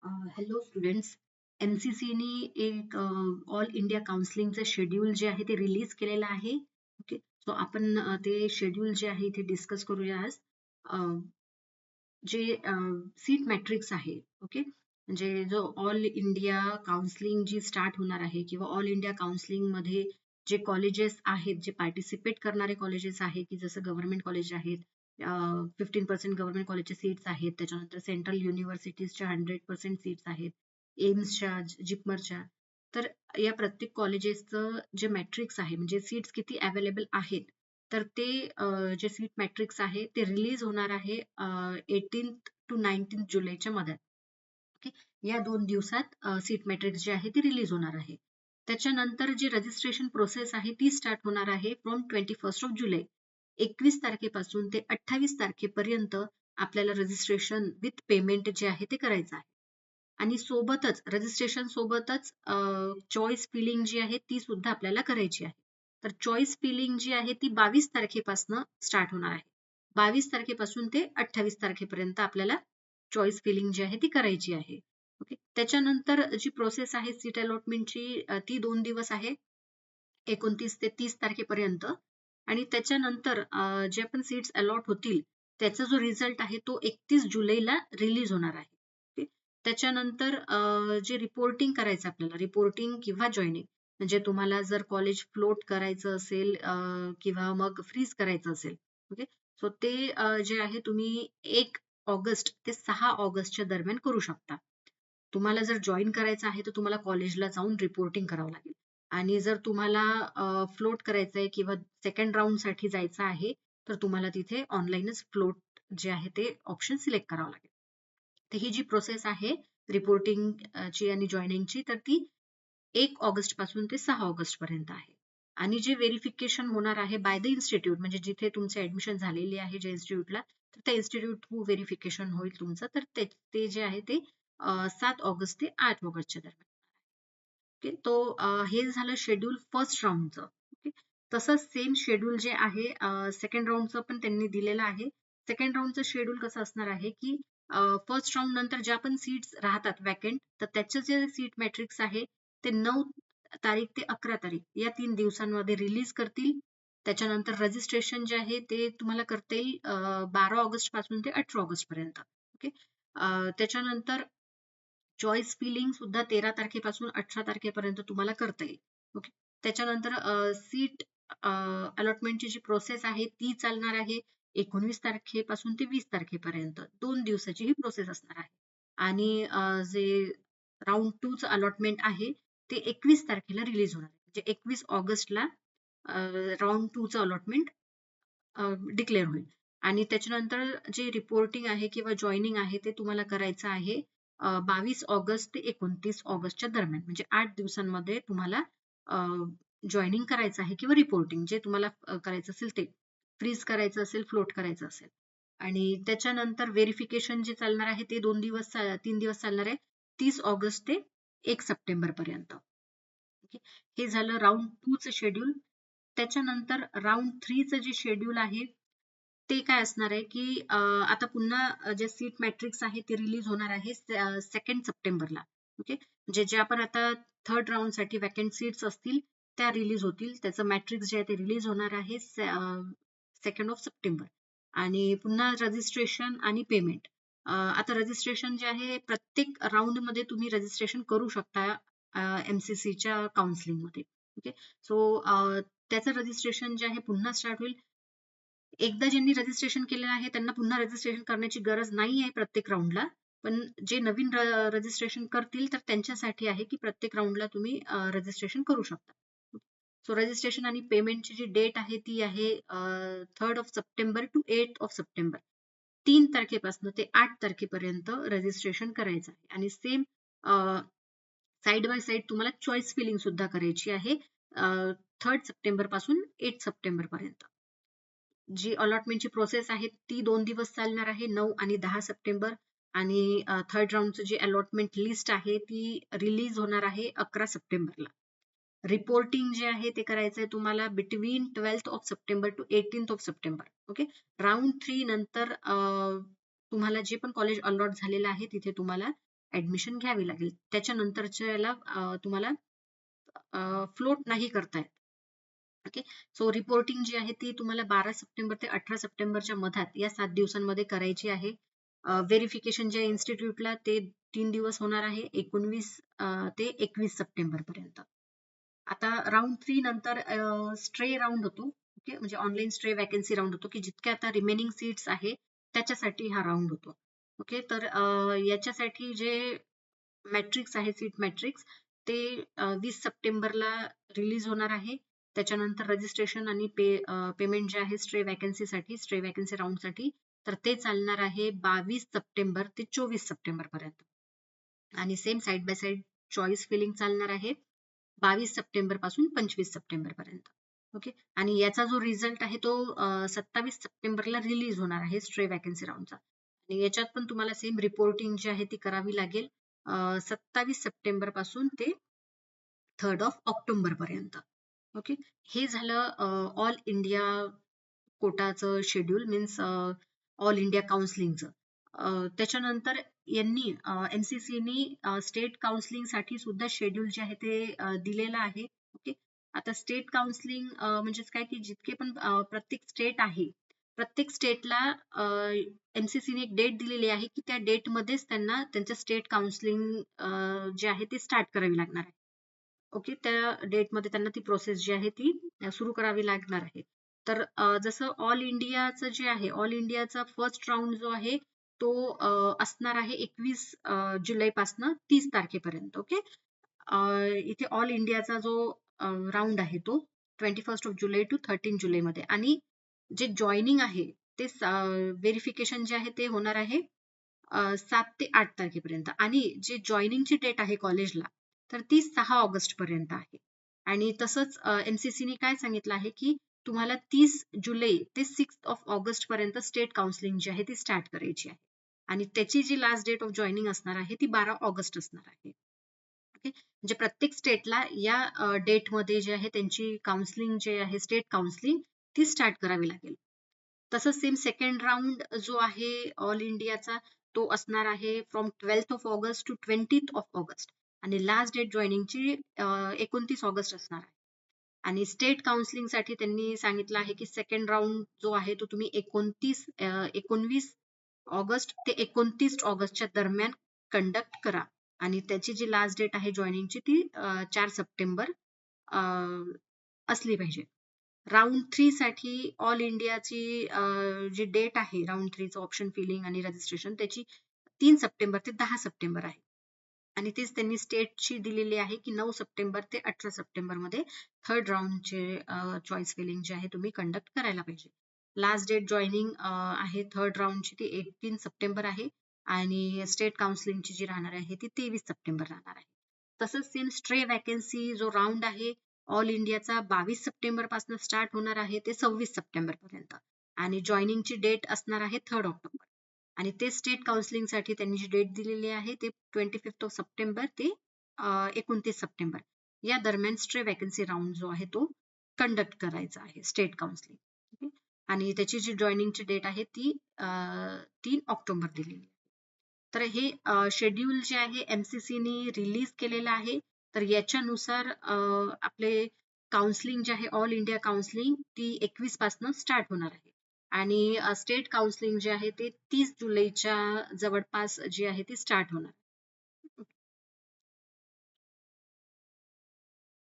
Hello students. MCC नी एक all India काउन्सिलिंगचं schedule जे आहे ते रिलीज केलेलं आहे. ओके, सो आपण ते शेड्यूल जे आहे ते डिस्कस करूया आज. जे सीट मॅट्रिक्स आहे, ओके, म्हणजे जो ऑल इंडिया काउन्सिलिंग जी स्टार्ट होणार आहे किंवा ऑल इंडिया काउन्सिलिंग मध्ये जे कॉलेजेस आहेत, जे पार्टिसिपेट करणारे कॉलेजेस आहेत, की जसं गव्हर्नमेंट कॉलेज आहेत, 15% गव्हर्नमेंट कॉलेजचे सीट्स आहेत, त्याच्यानंतर सेंट्रल युनिव्हर्सिटीजच्या 100% सीट्स आहेत, एम्सच्या, जिपमरच्या. तर या प्रत्येक कॉलेजेसचं जे मॅट्रिक्स आहे, म्हणजे सीट्स किती अवेलेबल आहेत, तर ते जे सीट मॅट्रिक्स आहे ते रिलीज होणार आहे 18th to 19th जुलैच्या मध्ये. ओके, या 2 दिवसात सीट मॅट्रिक्स जे आहे ती रिलीज होणार आहे. त्याच्यानंतर जी रजिस्ट्रेशन प्रोसेस आहे ती स्टार्ट होणार आहे फ्रॉम 21st जुलै. 21 तारखेपासून ते 28 तारखेपर्यंत आपल्याला रजिस्ट्रेशन विथ पेमेंट जे आहे ते करायचं आहे. आणि सोबतच रजिस्ट्रेशन सोबतच चॉईस फिलिंग जी आहे ती सुद्धा आपल्याला करायची आहे. तर चॉईस फिलिंग जी आहे ती 22 तारखेपासून स्टार्ट होणार आहे. 22 तारखेपासून ते 28 तारखेपर्यंत आपल्याला चॉईस फिलिंग जी आहे ती करायची आहे. ओके, त्याच्यानंतर जी प्रोसेस आहे सीट अलॉटमेंटची ती 2 दिवस आहे, 29 ते 30 तारखेपर्यंत. आणि त्याच्यानंतर जे पण सीट्स अलॉट होतील त्याचा जो रिझल्ट आहे तो 31 जुलैला रिलीज होणार आहे. ओके, त्याच्यानंतर जे रिपोर्टिंग करायचं आपल्याला, रिपोर्टिंग किंवा जॉईनिंग, म्हणजे तुम्हाला जर कॉलेज फ्लोट करायचं असेल किंवा मग फ्रीज करायचं असेल, ओके, सो ते जे आहे तुम्ही 1 ऑगस्ट ते 6 ऑगस्टच्या दरम्यान करू शकता. तुम्हाला जर जॉईन करायचं आहे तर तुम्हाला कॉलेजला जाऊन रिपोर्टिंग करावं लागेल. आणि जर तुम्हाला फ्लोट करायचं आहे किंवा सेकंड राऊंड साठी जायचं आहे तर तुम्हाला तिथे ऑनलाईनच फ्लोट जे आहे ते ऑप्शन सिलेक्ट करावं लागेल. तर ही जी प्रोसेस आहे रिपोर्टिंग ची आणि जॉईनिंगची, तर ती 1 ऑगस्ट पासून ते 6 ऑगस्ट पर्यंत आहे. आणि जे व्हेरिफिकेशन होणार आहे बाय द इन्स्टिट्यूट, म्हणजे जिथे तुमचे ऍडमिशन झालेली आहे ज्या इन्स्टिट्यूटला, तर त्या इन्स्टिट्यूट थ्रू व्हेरिफिकेशन होईल तुमचं. तर ते जे आहे ते 7 ऑगस्ट ते 8 ऑगस्टच्या दरम्यान. ओके, तो हे झालं शेड्यूल फर्स्ट राऊंडचं. ओके, तसंच सेम शेड्यूल जे आहे सेकंड राऊंडचं पण त्यांनी दिलेलं आहे. सेकंड राऊंडचं शेड्यूल कसं असणार आहे की फर्स्ट राऊंड नंतर ज्या पण सीट्स राहतात वॅकंट, तर त्याचे जे सीट मॅट्रिक्स आहे ते 9 तारीख ते 11 तारीख या 3 दिवसांमध्ये रिलीज करतील. त्याच्यानंतर रजिस्ट्रेशन जे आहे ते तुम्हाला करता येईल 12 ऑगस्ट पासून ते 18 ऑगस्ट पर्यंत. ओके, त्याच्यानंतर चॉईस फिलिंग सुद्धा 13 तारखेपासून 18 तारखेपर्यंत तुम्हाला करता येईल. ओके, त्याच्यानंतर सीट अलॉटमेंटची जी प्रोसेस आहे ती चालणार आहे 19 तारखेपासून ते 20 तारखेपर्यंत. 2 दिवसाची ही प्रोसेस असणार आहे. आणि जे राऊंड 2 चं अलॉटमेंट आहे ते 21 तारखेला रिलीज होणार आहे. म्हणजे 21 ऑगस्टला राऊंड 2 चं अलॉटमेंट डिक्लेअर होईल. आणि त्याच्यानंतर जे रिपोर्टिंग आहे किंवा जॉईनिंग आहे ते तुम्हाला करायचं आहे 22 ऑगस्ट ते 29 ऑगस्टच्या दरम्यान, म्हणजे 8 दिवसांमध्ये तुम्हाला जॉईनिंग करायचं आहे किंवा रिपोर्टिंग जे तुम्हाला करायचं असेल ते, फ्रीज करायचं असेल, फ्लोट करायचं असेल. आणि त्याच्यानंतर व्हेरिफिकेशन जे चालणार आहे ते 3 दिवस चालणार आहे, 30 ऑगस्ट ते 1 सप्टेंबर पर्यंत. ओके, हे झालं राऊंड 2 चं शेड्यूल. त्याच्यानंतर राऊंड 3 चं जे शेड्यूल आहे ते काय असणार आहे की आता पुन्हा जे सीट मॅट्रिक्स आहे ते रिलीज होणार आहे 2 सप्टेंबरला. ओके, म्हणजे जे आपण आता थर्ड राऊंड साठी वॅकंट सीट्स असतील त्या रिलीज होतील. त्याचं मॅट्रिक्स जे आहे ते रिलीज होणार आहे 2 सप्टेंबर. आणि पुन्हा रजिस्ट्रेशन आणि पेमेंट. आता रजिस्ट्रेशन जे आहे प्रत्येक राऊंड मध्ये तुम्ही रजिस्ट्रेशन करू शकता MCCच्या काउन्सिलिंग मध्ये. ओके, सो त्याचं रजिस्ट्रेशन जे आहे पुन्हा स्टार्ट होईल. एकदा ज्यांनी रजिस्ट्रेशन केलेलं आहे त्यांना पुन्हा रजिस्ट्रेशन करण्याची गरज नाही आहे प्रत्येक राऊंडला. पण जे नवीन रजिस्ट्रेशन करतील तर त्यांच्यासाठी आहे की प्रत्येक राऊंडला तुम्ही रजिस्ट्रेशन करू शकता. सो रजिस्ट्रेशन आणि पेमेंटची जी डेट आहे ती आहे 3 सप्टेंबर टू 8 सप्टेंबर. 3 तारखेपासून ते 8 तारखेपर्यंत रजिस्ट्रेशन करायचं आहे. आणि सेम साइड बाय साइड तुम्हाला चॉईस फिलिंग सुद्धा करायची आहे 3 सप्टेंबर पासून 8 सप्टेंबर पर्यंत. जी अलॉटमेंटची प्रोसेस आहे ती 2 दिवस चालणार आहे, 9 आणि 10 सप्टेंबर. आणि थर्ड राऊंडचं जी अलॉटमेंट लिस्ट आहे ती रिलीज होणार आहे 11 सप्टेंबरला. रिपोर्टिंग जे आहे ते करायचंय तुम्हाला between 12 September to 18 September. Okay, round 3 नंतर तुम्हाला जे पण कॉलेज अलॉट झालेलं आहे तिथे तुम्हाला ऍडमिशन घ्यावी लागेल. त्याच्यानंतरच्या याला तुम्हाला फ्लोट नाही करता येत. ओके. सो रिपोर्टिंग जी आहे ती तुम्हाला 12 सप्टेंबर ते 18 सप्टेंबरच्या मधात या 7 दिवसांमध्ये करायची आहे. व्हेरिफिकेशन जे इन्स्टिट्यूटला ते 3 दिवस होणार आहे, 19 ते 21 सप्टेंबर पर्यंत. आता राऊंड 3 नंतर स्ट्रे राऊंड होतो. ओके, म्हणजे ऑनलाईन स्ट्रे वॅकन्सी राऊंड होतो की जितके आता रिमेनिंग सीट्स आहे त्याच्यासाठी हा राऊंड होतो. ओके, तर याच्यासाठी जे मॅट्रिक्स आहे, सीट मॅट्रिक्स, ते 20 सप्टेंबरला रिलीज होणार आहे. त्याच्यानंतर रजिस्ट्रेशन आणि पेमेंट जे आहे स्ट्रे वॅकन्सीसाठी, स्ट्रे वॅकन्सी राऊंडसाठी, तर ते चालणार आहे 22 सप्टेंबर ते 24 सप्टेंबर पर्यंत. आणि same side by side choice filling चालणार आहे 22 सप्टेंबर पासून 25 सप्टेंबर पर्यंत. ओके, आणि याचा जो रिझल्ट आहे तो 27 सप्टेंबरला रिलीज होणार आहे स्ट्रे वॅकन्सी राऊंडचा. आणि याच्यात पण तुम्हाला सेम रिपोर्टिंग जी आहे ती करावी लागेल 27 सप्टेंबर पासून ते 3 ऑक्टोबर पर्यंत. ओके, हे झालं ऑल इंडिया कोटाचं शेड्यूल, मीन्स ऑल इंडिया काउन्सिलिंगचं. त्याच्यानंतर यांनी एमसीसीनी स्टेट काउन्सिलिंग साठी सुद्धा शेड्यूल जे आहे ते दिलेलं आहे. ओके, आता स्टेट काउन्सिलिंग म्हणजेच काय की जितके पण प्रत्येक स्टेट आहे, प्रत्येक स्टेटला एमसीसीने एक डेट दिलेली आहे की त्या डेट मध्येच त्यांना त्यांचं स्टेट काउन्सिलिंग जे आहे ते स्टार्ट करावी लागणार आहे. ओके, त्या डेटमध्ये त्यांना ती प्रोसेस जी आहे ती सुरू करावी लागणार आहे. तर जसं ऑल इंडियाचं जे आहे, ऑल इंडियाचा फर्स्ट राऊंड जो आहे तो असणार आहे 21 जुलैपासनं 30 तारखेपर्यंत. ओके, इथे ऑल इंडियाचा जो राऊंड आहे तो 21 जुलै टू 13 जुलैमध्ये, आणि जे जॉईनिंग आहे ते व्हेरिफिकेशन जे आहे ते होणार आहे 7 ते 8 तारखेपर्यंत, आणि जे जॉईनिंगची डेट आहे कॉलेजला तर ती 6 ऑगस्ट पर्यंत आहे. आणि तसंच एमसीसीने काय सांगितलं आहे की तुम्हाला 30 जुलै ते 6 ऑगस्ट पर्यंत स्टेट काउन्सिलिंग जी आहे ती स्टार्ट करायची आहे, आणि त्याची जी लास्ट डेट ऑफ जॉईनिंग असणार आहे ती 12 ऑगस्ट असणार आहे. ओके, म्हणजे प्रत्येक स्टेटला या डेटमध्ये जे आहे त्यांची काउन्सिलिंग जे आहे स्टेट काउन्सिलिंग ती स्टार्ट करावी लागेल. तसंच सेम सेकंड राऊंड जो आहे ऑल इंडियाचा तो असणार आहे फ्रॉम 12 ऑगस्ट टू 20 ऑगस्ट, आणि लास्ट डेट जॉईनिंगची 29 ऑगस्ट असणार आहे. आणि स्टेट काउन्सिलिंग साठी त्यांनी सांगितलं आहे की सेकंड राऊंड जो आहे तो तुम्ही 19 ऑगस्ट ते 29 ऑगस्टच्या दरम्यान कंडक्ट करा, आणि त्याची जी लास्ट डेट आहे जॉईनिंगची ती 4 सप्टेंबर असली पाहिजे. राऊंड 3 साठी ऑल इंडियाची जी डेट आहे राऊंड 3चं ऑप्शन फिलिंग आणि रजिस्ट्रेशन त्याची 3 सप्टेंबर ते 10 सप्टेंबर आहे, आणि तेच त्यांनी स्टेटची दिलेली आहे की 9 सप्टेंबर ते 18 सप्टेंबर मध्ये थर्ड राऊंडचे चॉईस फिलिंग जे आहे तुम्ही कंडक्ट करायला पाहिजे. लास्ट डेट जॉईनिंग आहे थर्ड राऊंडची ती 18 सप्टेंबर आहे, आणि स्टेट काउन्सिलिंगची जी राहणार आहे ती 23 सप्टेंबर राहणार आहे. तसंच सेम स्ट्रे वॅकन्सी जो राऊंड आहे ऑल इंडियाचा 22 सप्टेंबर पासून स्टार्ट होणार आहे ते 26 सप्टेंबर पर्यंत, आणि जॉईनिंगची डेट असणार आहे 3 ऑक्टोबर, आणि ते स्टेट काउन्सिलिंग साठी त्यांनी जी डेट दिलेली आहे ते 25 सप्टेंबर ते 29 सप्टेंबर या दरम्यान स्ट्रे वॅकन्सी राऊंड जो आहे तो कंडक्ट करायचा आहे स्टेट काउन्सिलिंग. आणि त्याची जी जॉईनिंगची डेट आहे ती 3 ऑक्टोबर दिलेली आहे. तर हे शेड्यूल जे आहे एमसीसीने रिलीज केलेलं आहे. तर याच्यानुसार आपले काउन्सिलिंग जे आहे ऑल इंडिया काउन्सिलिंग ती 21 पासून स्टार्ट होणार आहे, आणि स्टेट काउन्सिलिंग जे आहे ते 30 जुलैच्या जवळपास जी आहे ती स्टार्ट होणार.